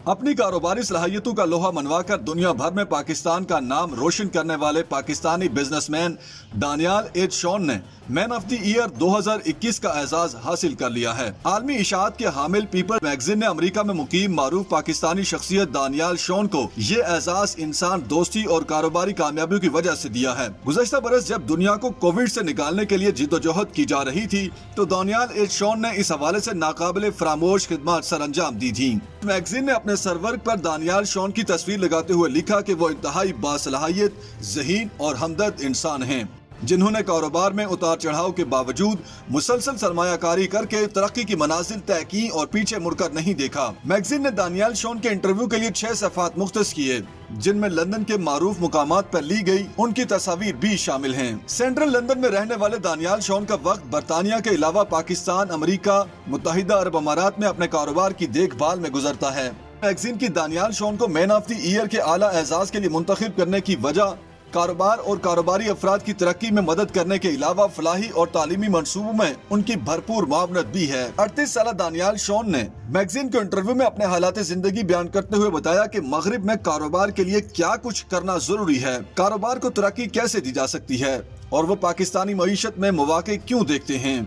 अपनी कारोबारी सलाहियतों का लोहा मनवाकर दुनिया भर में पाकिस्तान का नाम रोशन करने वाले पाकिस्तानी बिजनेसमैन दानियाल एच शॉन ने मैन ऑफ द ईयर 2021 का एजाज हासिल कर लिया है। आलमी इशाअत के हामिल पीपल मैगजीन ने अमेरिका में मुकीम मारूफ पाकिस्तानी शख्सियत दानियाल शॉन को ये एजाज इंसान दोस्ती और कारोबारी कामयाबियों की वजह से दिया है। गुज़श्ता बरस जब दुनिया को कोविड से निकालने के लिए जिद्दोजहद की जा रही थी तो दानियाल एच शॉन ने इस हवाले से नाकाबिले फरामोश खिदमत सर अंजाम दी थी। मैगजीन ने अपने सरवर्क पर दानियाल शॉन की तस्वीर लगाते हुए लिखा कि वो इंतहाई बासलाहियत, ज़हीन और हमदर्द इंसान हैं, जिन्होंने कारोबार में उतार चढ़ाव के बावजूद मुसलसल सरमायाकारी करके तरक्की की मनाजिल तय की और पीछे मुड़कर नहीं देखा। मैगजीन ने दानियाल शॉन के इंटरव्यू के लिए 6 सफ़हात मुख्तस किए, जिनमें लंदन के मारूफ मुकामात पर ली गई उनकी तस्वीर भी शामिल हैं। सेंट्रल लंदन में रहने वाले दानियाल शॉन का वक्त बरतानिया के अलावा पाकिस्तान, अमेरिका, मुत्तहिदा अरब अमारात में अपने कारोबार की देखभाल में गुजरता है। मैगजीन की दानियाल शॉन को मैन ऑफ द ईयर के आला एजाज के लिए मुंतखब करने की वजह कारोबार और कारोबारी अफराद की तरक्की में मदद करने के अलावा फलाही और तालीमी मंसूबों में उनकी भरपूर मावनत भी है। 38 साल दानियाल शॉन ने मैगजीन के इंटरव्यू में अपने हालात जिंदगी बयान करते हुए बताया कि मगरिब में कारोबार के लिए क्या कुछ करना जरूरी है, कारोबार को तरक्की कैसे दी जा सकती है और वो पाकिस्तानी मईशत में मौके क्यों देखते हैं।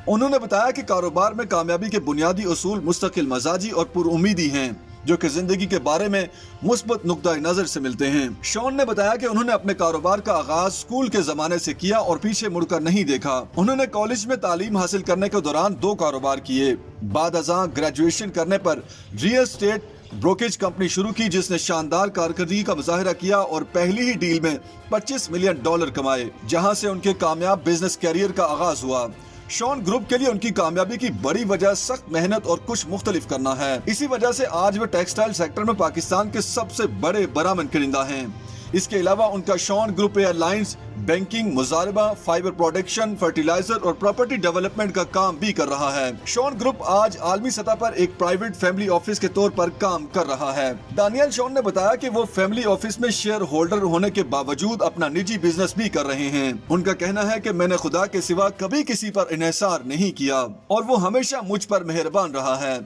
उन्होंने बताया कि कारोबार में कामयाबी के बुनियादी उसूल मुस्तकिल मजाजी और पुरुमीदी हैं, जो कि जिंदगी के बारे में मुस्बत नुक्ता नजर से मिलते हैं। शॉन ने बताया कि उन्होंने अपने कारोबार का आगाज स्कूल के जमाने से किया और पीछे मुड़कर नहीं देखा। उन्होंने कॉलेज में तालीम हासिल करने के दौरान 2 कारोबार किए। बाद अज़ां ग्रेजुएशन करने पर रियल एस्टेट ब्रोकेज कंपनी शुरू की, जिसने शानदार कारकर्दगी का मुजाहिरा किया और पहली ही डील में $25 मिलियन कमाए, जहां से उनके कामयाब बिजनेस कैरियर का आगाज हुआ। शॉन ग्रुप के लिए उनकी कामयाबी की बड़ी वजह सख्त मेहनत और कुछ मुख्तलिफ करना है। इसी वजह से आज वे टेक्सटाइल सेक्टर में पाकिस्तान के सबसे बड़े बरामद करिंदा हैं। इसके अलावा उनका शॉन ग्रुप एयरलाइंस, बैंकिंग, मुजारबा, फाइबर प्रोडक्शन, फर्टिलाइजर और प्रॉपर्टी डेवलपमेंट का काम भी कर रहा है। शॉन ग्रुप आज आलमी सतह पर एक प्राइवेट फैमिली ऑफिस के तौर पर काम कर रहा है। दानियाल शॉन ने बताया कि वो फैमिली ऑफिस में शेयर होल्डर होने के बावजूद अपना निजी बिजनेस भी कर रहे हैं। उनका कहना है कि मैंने खुदा के सिवा कभी किसी पर इन्हिसार नहीं किया और वो हमेशा मुझ पर मेहरबान रहा है।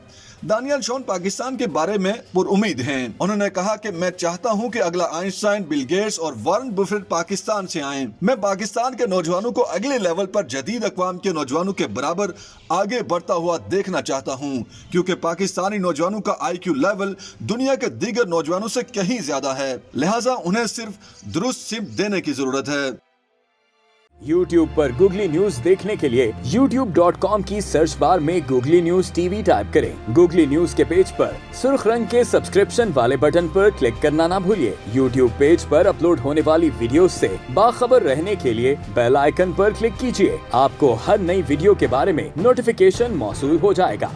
दानियाल शॉन पाकिस्तान के बारे में पुरुमीद हैं। उन्होंने कहा कि मैं चाहता हूं कि अगला आइंस्टाइन, बिल गेट्स और वॉरेन बफेट पाकिस्तान से आएं। मैं पाकिस्तान के नौजवानों को अगले लेवल पर जदीद अक़वाम के नौजवानों के बराबर आगे बढ़ता हुआ देखना चाहता हूं, क्योंकि पाकिस्तानी नौजवानों का IQ लेवल दुनिया के दीगर नौजवानों से कहीं ज्यादा है। लिहाजा उन्हें सिर्फ दुरुस्त सिमत देने की जरूरत है। YouTube पर गूगली न्यूज देखने के लिए youtube.com की सर्च बार में गूगली न्यूज TV टाइप करें। गूगली न्यूज के पेज पर सुर्ख रंग के सब्सक्रिप्शन वाले बटन पर क्लिक करना ना भूलिए। YouTube पेज पर अपलोड होने वाली वीडियो से बाखबर रहने के लिए बेल आइकन पर क्लिक कीजिए। आपको हर नई वीडियो के बारे में नोटिफिकेशन मौसूल हो जाएगा।